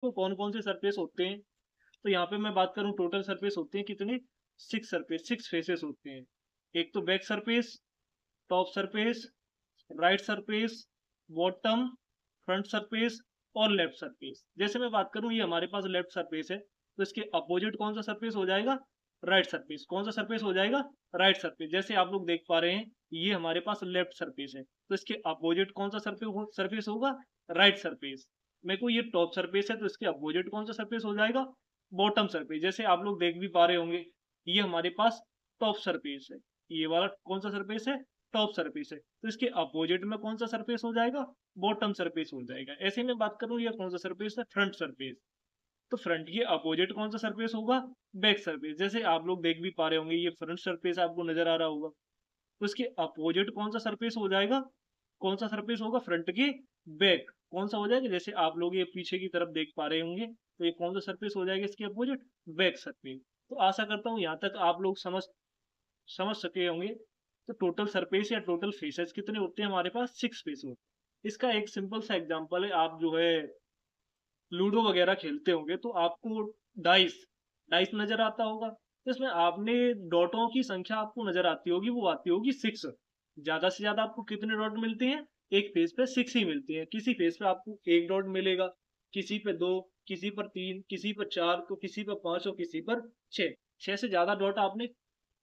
तो कौन कौन से सरफेस होते हैं? तो यहाँ पे मैं बात करूँ, टोटल सरफेस होते हैं कितने? 6 फेसेस होते हैं। एक तो back surface, top surface, right surface, bottom, front surface और लेफ्ट सरफेस। जैसे मैं बात करूं, ये हमारे पास लेफ्ट सरफेस है, तो इसके अपोजिट कौन सा सरफेस हो जाएगा? Right surface. कौन सा सरफेस हो जाएगा? Right surface. जैसे आप लोग देख पा रहे हैं, ये हमारे पास लेफ्ट सरफेस है, तो इसके अपोजिट कौन सा सरफेस होगा? Right surface. मेरे को ये टॉप सरफेस है, तो इसके अपोजिट कौन सा सरफेस हो जाएगा? Bottom surface. जैसे आप लोग देख भी पा रहे होंगे, ये हमारे पास टॉप सरफेस है, ये वाला कौन सा सरफेस है? टॉप सरफेस है, तो इसके अपोजिट में कौन सा सरफेस हो जाएगा? बॉटम सरफेस हो जाएगा। ऐसे में बात करूं, ये कौन सा सरफेस है? Front surface. तो फ्रंट के अपोजिट कौन सा सरफेस होगा? Back surface. जैसे आप लोग देख भी पा रहे होंगे, ये फ्रंट सरफेस आपको नजर आ रहा होगा, तो इसके अपोजिट कौन सा सरफेस हो जाएगा? कौन सा सरफेस होगा? फ्रंट के बैक। कौन सा हो जाएगा? जैसे आप लोग ये पीछे की तरफ देख पा रहे होंगे, तो ये कौन सा सरफेस हो जाएगा इसके अपोजिट? Back surface. तो आशा करता हूँ यहाँ तक आप लोग समझ समझ सके होंगे। तो टोटल सरफेस या टोटल फेसेस कितने होते हैं हमारे पास? 6 फेस होते हैं। इसका एक सिंपल सा एग्जांपल है, आप जो है लूडो वगैरह खेलते होंगे, तो आपको डाइस डाइस नजर आता होगा, तो इसमें आपने डॉटों की संख्या आपको नजर आती होगी, वो आती होगी 6। ज्यादा से ज्यादा आपको कितने डॉट मिलते हैं? एक फेस पे 6 ही मिलती है। किसी फेस पे आपको एक डॉट मिलेगा, किसी पे दो, किसी पर तीन, किसी पर चार, तो किसी पर पांच और किसी पर छह। छह से ज्यादा डॉट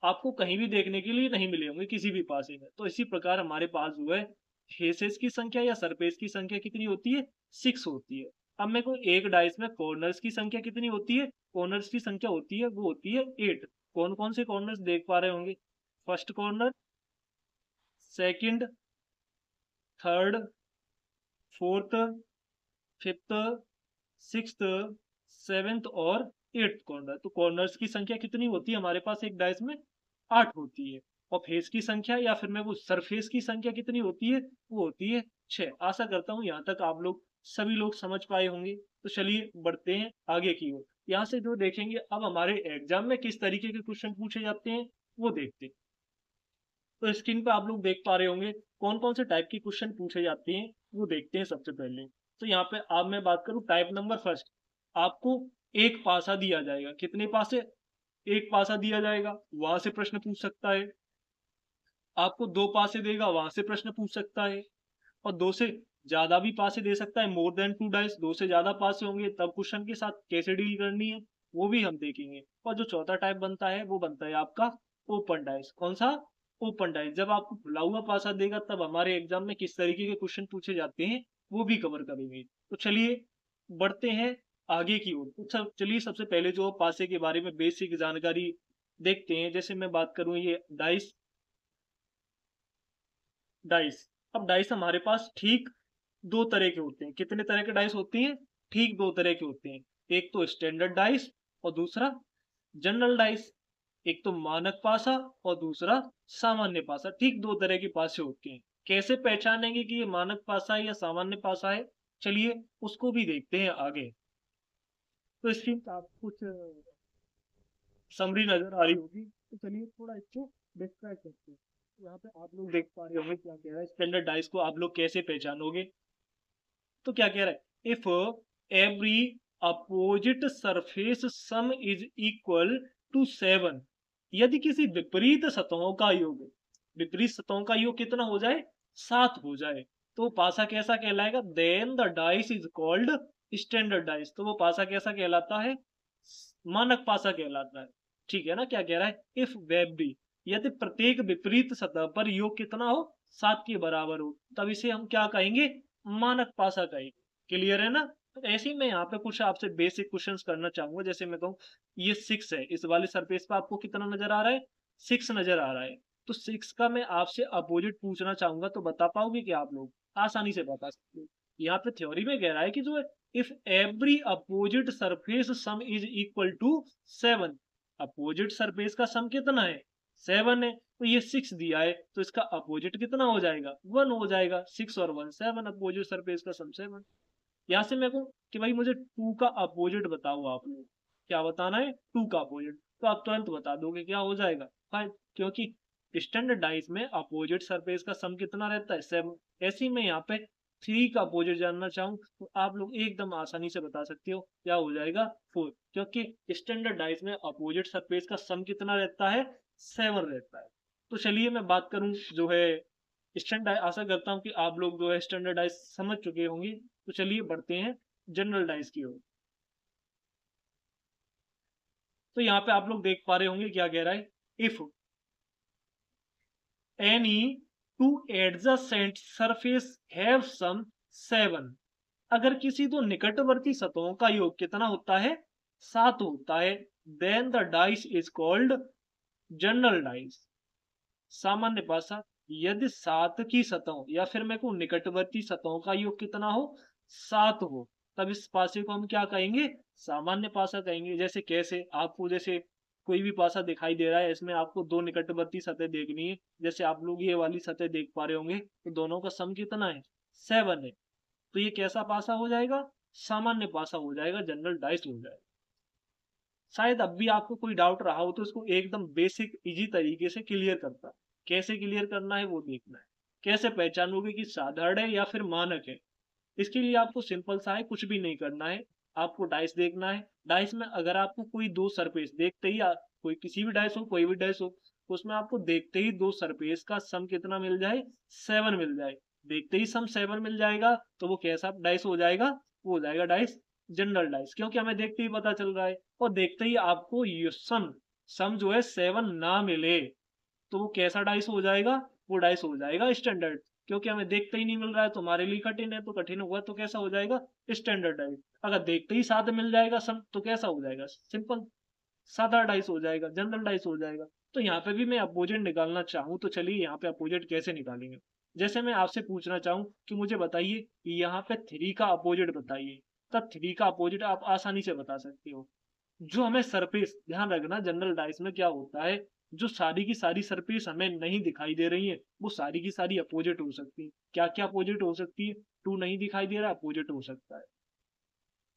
आपको कहीं भी देखने के लिए नहीं मिले होंगे किसी भी पासे में। तो इसी प्रकार हमारे पास जो है फेसेस की संख्या या सरफेस की संख्या कितनी होती है? 6 होती है। अब मेरे को एक डाइस में कॉर्नर्स की संख्या कितनी होती है? कॉर्नर्स की संख्या होती है, वो होती है 8। कौन कौन से कॉर्नर्स देख पा रहे होंगे? First corner, second, third, fourth, fifth, sixth, seventh और एट्थ कॉर्नर। तो कॉर्नर्स की संख्या कितनी होती है हमारे पास एक डाइस में? 8 होती है। और फेस की संख्या या फिर मैं वो सरफेस की संख्या कितनी होती है? वो होती है 6। आशा करता हूँ यहाँ तक आप लोग सभी लोग समझ पाए होंगे। तो चलिए बढ़ते हैं आगे की ओर। यहाँ से जो देखेंगे, अब हमारे एग्जाम में किस तरीके के क्वेश्चन पूछे जाते हैं वो देखते हैं। तो स्क्रीन पे आप लोग देख पा रहे होंगे कौन कौन से टाइप के क्वेश्चन पूछे जाते हैं, वो देखते हैं सबसे पहले। तो यहाँ पे अब मैं बात करूँ टाइप नंबर फर्स्ट। आपको एक पासा दिया जाएगा। कितने पासे? एक पासा दिया जाएगा, वहां से प्रश्न पूछ सकता है। आपको दो पासे देगा, वहां से प्रश्न पूछ सकता है। और दो से ज्यादा भी पासे दे सकता है, मोर देन 2 डाइस। दो से ज्यादा पासे होंगे तब क्वेश्चन के साथ कैसे डील करनी है वो भी हम देखेंगे। और जो चौथा टाइप बनता है वो बनता है आपका ओपन डाइस। कौन सा? Open dice. जब आपको खुला हुआ पासा देगा तब हमारे एग्जाम में किस तरीके के क्वेश्चन पूछे जाते हैं वो भी कवर करेंगे। तो चलिए बढ़ते हैं आगे की ओर। तो चलिए सबसे पहले जो पासे के बारे में बेसिक जानकारी देखते हैं। जैसे मैं बात करूं, ये डाइस डाइस अब डाइस हमारे पास ठीक दो तरह के होते हैं। कितने तरह के डाइस होते हैं? ठीक दो तरह के होते हैं। एक तो स्टैंडर्ड डाइस और दूसरा जनरल डाइस। एक तो मानक पासा और दूसरा सामान्य पासा। ठीक दो तरह के पासे होते हैं। कैसे पहचानेंगे कि ये मानक पासा है या सामान्य पासा है? चलिए उसको भी देखते हैं आगे। तो स्क्रीन पर आप कुछ समरी नजर आ रही होगी, तो चलिए थोड़ा इसको डिस्क्राइब करते हैं। यहाँ पे आप लोग देख पा रहे होंगे क्या कह रहा है, स्टैंडर्ड डाइस को आप लोग कैसे पहचानोगे। तो क्या कह रहा है? If every opposite surface sum is equal to 7, यदि किसी विपरीत सतहों का योग, विपरीत सतहों का योग कितना हो जाए? 7 हो जाए, तो पासा कैसा कहलाएगा? Then the dice is called standard dice. तो वो पासा कैसा कहलाता है? मानक पासा कहलाता है। ठीक है ना? क्या कह रहा है? इफ वेबडी, यदि प्रत्येक विपरीत सतह पर योग कितना हो? 7 के बराबर हो, तब इसे हम क्या कहेंगे? मानक पासा कहेंगे। क्लियर है ना? तो ऐसे ही मैं यहाँ पे कुछ आपसे बेसिक क्वेश्चंस करना चाहूंगा। जैसे मैं कहूँ ये 6 है, इस वाले सरफेस पे आपको कितना नजर आ रहा है? 6 नजर आ रहा है। तो 6 का मैं आपसे अपोजिट पूछना चाहूंगा, तो बता पाओगे कि आप लोग आसानी से बता सकते हो। यहाँ पे थ्योरी में कह रहा है कि जो है, if every opposite surface sum is equal to 7, opposite surface का सम कितना है? 7 है। तो ये 6 दिया है, तो इसका अपोजिट कितना हो जाएगा? 1 हो जाएगा। 6 और 1 7, अपोजिट सरफेस का सम 7। यहाँ से मेरे को कि भाई मुझे 2 का अपोजिट बताओ। आप लोग क्या बताना है? 2 का अपोजिट। तो आप तुरंत बता दोगे क्या हो जाएगा? 5, क्योंकि स्टैंडर्ड डाइस में अपोजिट सरफेस का सम कितना रहता है? 7। ऐसे ही मैं यहाँ पे 3 का अपोजिट जानना चाहूँ तो आप लोग एकदम आसानी से बता सकते हो क्या हो जाएगा 4, क्योंकि स्टैंडर्ड डाइस में अपोजिट सरफेस का सम कितना रहता है 7 रहता है। तो चलिए मैं बात करूं जो है स्टैंडर्ड, आशा करता हूं कि आप लोग जो है स्टैंडर्ड डाइस समझ चुके होंगे। तो चलिए बढ़ते हैं जनरल डाइस की ओर। तो यहाँ पे आप लोग देख पा रहे होंगे क्या कह रहा है, if any two adjacent surface have sum 7, अगर किसी दो निकटवर्ती सतहों का योग कितना होता है 7 होता है, then the dice is called general dice, सामान्य पासा। यदि 7 की सतहों या फिर मैं कहूं निकटवर्ती सतहों का योग कितना हो 7 हो, तब इस पासे को हम क्या कहेंगे सामान्य पासा कहेंगे। जैसे कैसे, आपको जैसे कोई भी पासा दिखाई दे रहा है, इसमें आपको दो निकटवर्ती सतह देखनी है, जैसे आप लोग ये वाली सतह देख पा रहे होंगे, तो दोनों का सम कितना है 7 है। तो ये कैसा पासा हो जाएगा सामान्य पासा हो जाएगा, जनरल डाइस हो जाएगा। शायद अब भी आपको कोई डाउट रहा हो तो इसको एकदम बेसिक इजी तरीके से क्लियर करता, कैसे क्लियर करना है वो देखना है। कैसे पहचानोगे कि साधारण है या फिर मानक है, इसके लिए आपको सिंपल सा है, कुछ भी नहीं करना है। आपको डाइस देखना है, डाइस में अगर आपको कोई दो सरफेस देखते ही कोई किसी भी डाइस हो कोई भी डाइस हो, तो उसमें आपको देखते ही दो सरफेस का सम कितना मिल जाए 7 मिल जाए, देखते ही सम 7 मिल जाएगा, तो वो कैसा डाइस हो जाएगा, वो हो जाएगा डाइस जनरल डाइस, क्योंकि हमें देखते ही पता चल रहा है। और देखते ही आपको ये सम सम जो है 7 ना मिले, तो वो कैसा डाइस हो जाएगा, वो डाइस हो जाएगा स्टैंडर्ड, क्योंकि हमें देखते ही नहीं मिल रहा है, तुम्हारे लिए कठिन है, तो कठिन हुआ तो कैसा हो जाएगा स्टैंडर्ड डाइस। अगर देखते ही साथ मिल जाएगा सम, तो कैसा हो जाएगा सिंपल सादा डाइस हो जाएगा, जनरल डाइस हो जाएगा। तो यहाँ पे भी मैं अपोजिट निकालना चाहूँ तो चलिए यहाँ पे अपोजिट कैसे निकालेंगे। जैसे मैं आपसे पूछना चाहूँ कि मुझे बताइए कि यहाँ पे 3 का अपोजिट बताइए, तब 3 का अपोजिट आप आसानी से बता सकते हो। जो हमें सरफेस, ध्यान रखना जनरल डाइस में क्या होता है, जो सारी की सारी सरफेस हमें नहीं दिखाई दे रही है वो सारी की सारी अपोजिट हो सकती है। क्या क्या अपोजिट हो सकती है, 2 नहीं दिखाई दे रहा अपोजिट हो सकता है,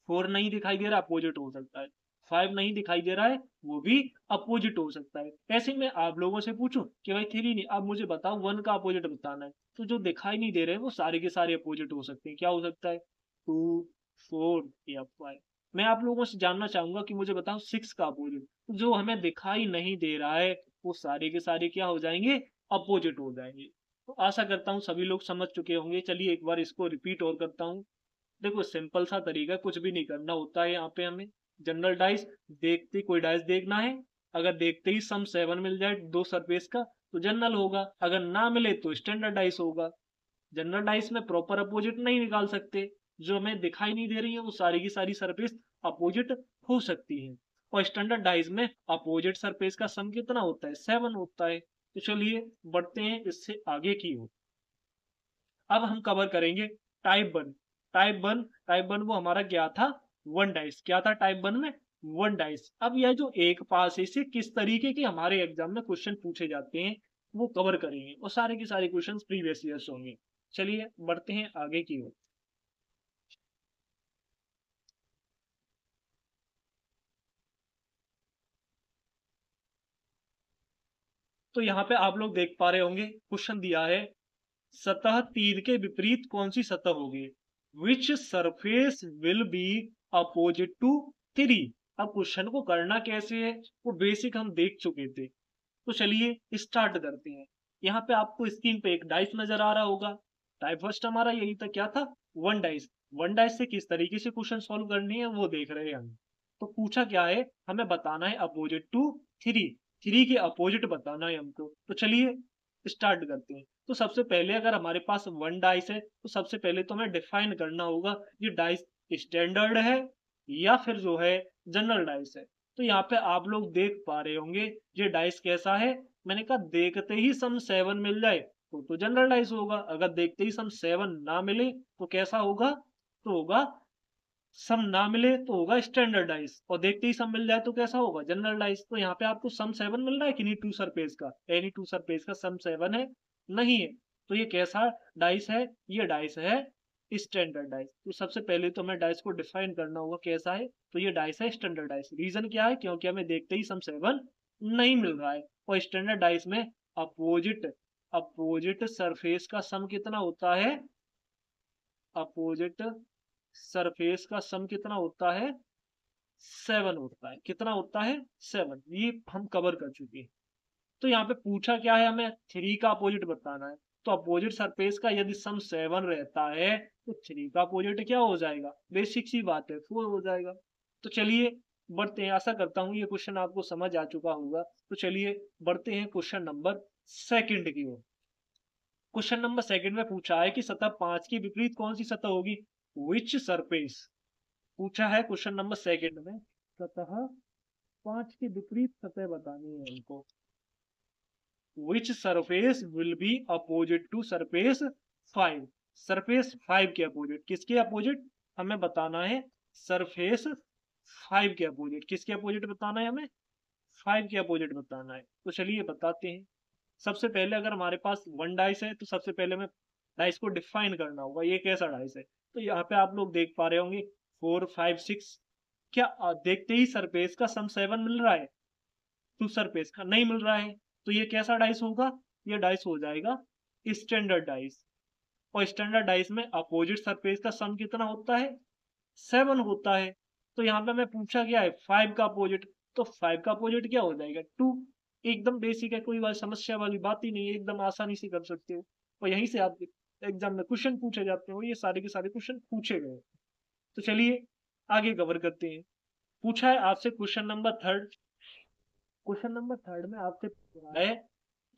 4 नहीं दिखाई दे रहा अपोजिट हो सकता है, 5 नहीं दिखाई दे रहा है वो भी अपोजिट हो सकता है। ऐसे में आप लोगों से पूछूं कि भाई 3 नहीं, अब मुझे बताओ 1 का अपोजिट बताना है, तो जो दिखाई नहीं दे रहे हैं वो सारे के सारे अपोजिट हो सकते हैं। क्या हो सकता है 2, 4 या 5। मैं आप लोगों से जानना चाहूंगा कि मुझे बताओ 6 का अपोजिट, जो हमें दिखाई नहीं दे रहा है वो सारे के सारे क्या हो जाएंगे अपोजिट हो जाएंगे। तो आशा करता हूँ सभी लोग समझ चुके होंगे। चलिए एक बार इसको रिपीट और करता हूँ। देखो सिंपल सा तरीका है, कुछ भी नहीं करना होता है। यहाँ पे हमें जनरल डाइस देखते कोई डाइस देखना है, अगर देखते ही सम 7 मिल जाए दो सरफेस का तो जनरल होगा, अगर ना मिले तो स्टैंडर्ड डाइस होगा। जनरल डाइस में प्रॉपर अपोजिट नहीं निकाल सकते, जो हमें दिखाई नहीं दे रही है वो सारी की सारी सरफेस अपोजिट हो सकती है। और स्टैंडर्ड डाइस में अपोजिट सरफेस का सम कितना होता है 7 होता है। तो चलिए बढ़ते हैं इससे आगे की ओर। अब हम कवर करेंगे टाइप 1। टाइप 1 वो हमारा क्या था 1 डाइस, क्या था टाइप 1 में 1 डाइस। अब यह जो एक पास से किस तरीके के हमारे एग्जाम में क्वेश्चन पूछे जाते हैं वो कवर करेंगे, और सारे के सारे क्वेश्चन प्रीवियस ईयर्स होंगे। चलिए बढ़ते हैं आगे की ओर। तो यहाँ पे आप लोग देख पा रहे होंगे क्वेश्चन दिया है, सतह 3 के विपरीत कौन सी सतह होगी, which surface will be opposite to 3। अब क्वेश्चन को करना कैसे है वो बेसिक हम देख चुके थे, तो चलिए स्टार्ट करते हैं। यहाँ पे आपको स्क्रीन पे एक डाइस नजर आ रहा होगा। टाइप फर्स्ट हमारा यही था, क्या था 1 डाइस। 1 डाइस से किस तरीके से क्वेश्चन सॉल्व करनी है वो देख रहे हैं हम। तो पूछा क्या है, हमें बताना है अपोजिट टू 3, 3 के अपोजिट बताना है हमको। तो चलिए स्टार्ट करते हैं। तो सबसे पहले अगर हमारे पास 1 डाइस है तो सबसे पहले तो हमें डिफाइन करना होगा ये डाइस स्टैंडर्ड है या फिर जो है जनरल डाइस है। तो यहाँ पे आप लोग देख पा रहे होंगे ये डाइस कैसा है, मैंने कहा देखते ही सम 7 मिल जाए तो जनरल डाइस होगा, अगर देखते ही सम 7 ना मिले तो कैसा होगा, तो होगा सम ना मिले तो होगा स्टैंडर्ड डाइस, और देखते ही सम मिल जाए तो कैसा होगा जनरल डाइस। तो यहाँ पे आपको सम 7 मिल रहा है कि नहीं टू सरफेस का, एनी टू सरफेस का सम 7 है नहीं है, तो ये कैसा डाइस है, ये डाइस है स्टैंडर्ड डाइस। तो सबसे पहले तो हमें डाइस को डिफाइन करना होगा कैसा है, तो ये डाइस है स्टैंडर्ड डाइस। रीजन क्या है, क्योंकि हमें देखते ही सम 7 नहीं मिल रहा है, और स्टैंडर्ड डाइस में अपोजिट अपोजिट सरफेस का सम कितना होता है अपोजिट सरफेस का सम कितना होता है? 7 होता है। कितना होता है? 7। ये हम कवर कर चुके हैं। तो यहाँ पे पूछा क्या है, हमें 3 का अपोजिट बताना है। तो अपोजिट सरफेस का यदि सम 7 रहता है तो 3 का अपोजिट क्या हो जाएगा? बेसिक सी बात है, 4 हो जाएगा। तो चलिए बढ़ते हैं। आशा करता हूँ ये क्वेश्चन आपको समझ आ चुका होगा। तो चलिए बढ़ते हैं क्वेश्चन नंबर सेकंड की ओर। क्वेश्चन नंबर सेकंड में पूछा है कि सतह 5 के विपरीत कौन सी सतह होगी? विच सरफेस पूछा है क्वेश्चन नंबर सेकंड में। सतह 5 के विपरीत सतह बतानी है हमको। Which surface will be opposite to surface 5? Surface 5 के अपोजिट। किसके अपोजिट? हमें बताना है सरफेस 5 के अपोजिट। किसके अपोजिट बताना है हमें? 5 के अपोजिट बताना है। तो चलिए बताते हैं। सबसे पहले अगर हमारे पास 1 डाइस है तो सबसे पहले हमें डाइस को डिफाइन करना होगा, ये कैसा डाइस है। तो यहाँ पे आप लोग देख पा रहे होंगे 4 5 6। क्या देखते ही सरफेस का सम 7 मिल रहा है? टू सरफेस का नहीं मिल रहा है। तो ये कैसा डाइस होगा? ये डाइस हो जाएगा स्टैंडर्ड डाइस। और स्टैंडर्ड डाइस में अपोजिट सरफेस का सम कितना होता है? 7 होता है। तो यहाँ पे मैं पूछा गया है 5 का अपोजिट। तो 5 का अपोजिट क्या हो जाएगा? 2। एकदम बेसिक है, कोई बात समस्या वाली बात ही नहीं है, एकदम आसानी से कर सकते हो। और यहीं से आप एग्जाम में क्वेश्चन पूछे जाते हो, ये सारे के सारे क्वेश्चन पूछे गए। तो चलिए आगे कवर करते हैं। पूछा है आपसे question number third. Question number third में आपसे पूछा है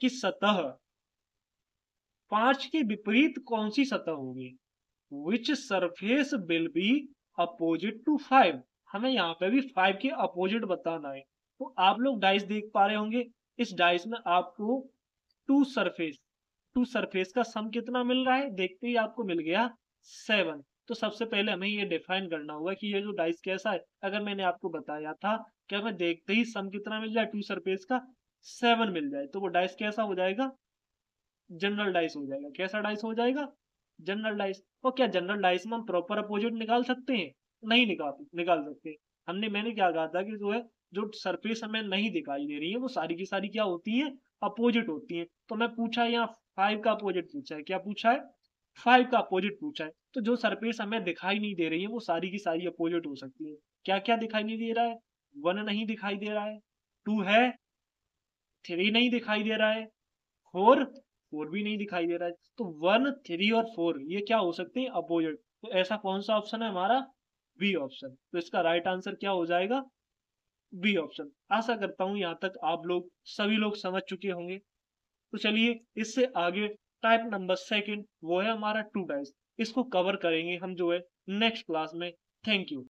कि सतह 5 के विपरीत कौन सी सतह होगी? Which surface will be opposite to 5? हमें यहाँ पे भी 5 के अपोजिट बताना है। तो आप लोग डाइस देख पा रहे होंगे। इस डाइस में आपको टू सरफेस का सम कितना मिल रहा है? देखते ही आपको मिल गया 7। तो सबसे पहले हमें ये डिफाइन करना होगा कि ये जो डाइस कैसा है। अगर मैंने आपको बताया था कि हमें देखते ही सम कितना मिल जाए, टू सरफेस का 7 मिल जाए, तो वो डाइस कैसा हो जाएगा? जनरल डाइस हो जाएगा। कैसा डाइस हो जाएगा? General dice. और क्या जनरल डाइस में हम प्रॉपर अपोजिट निकाल सकते हैं? नहीं निकाल सकते। मैंने क्या कहा था कि जो है, जो सरफेस हमें नहीं दिखाई दे रही है वो सारी की सारी क्या होती है? अपोजिट होती है। तो मैं पूछा है यहाँ 5 का अपोजिट पूछा है। क्या पूछा है? 5 का अपोजिट पूछा है। तो जो सरफेस हमें दिखाई नहीं दे रही है वो सारी की सारी अपोजिट हो सकती है। क्या क्या दिखाई नहीं दे रहा है? 1 नहीं दिखाई दे रहा है, 2 है, 3 नहीं दिखाई दे रहा है, 4 भी नहीं दिखाई दे रहा है। तो 1 3 और 4 ये क्या हो सकते हैं? अपोजिट। तो ऐसा कौन सा ऑप्शन है हमारा? B option. तो इसका राइट आंसर क्या हो जाएगा? B option. आशा करता हूं यहाँ तक आप लोग सभी लोग समझ चुके होंगे। तो चलिए इससे आगे टाइप नंबर सेकंड, वो है हमारा टू डाइस। इसको कवर करेंगे हम जो है नेक्स्ट क्लास में। Thank you.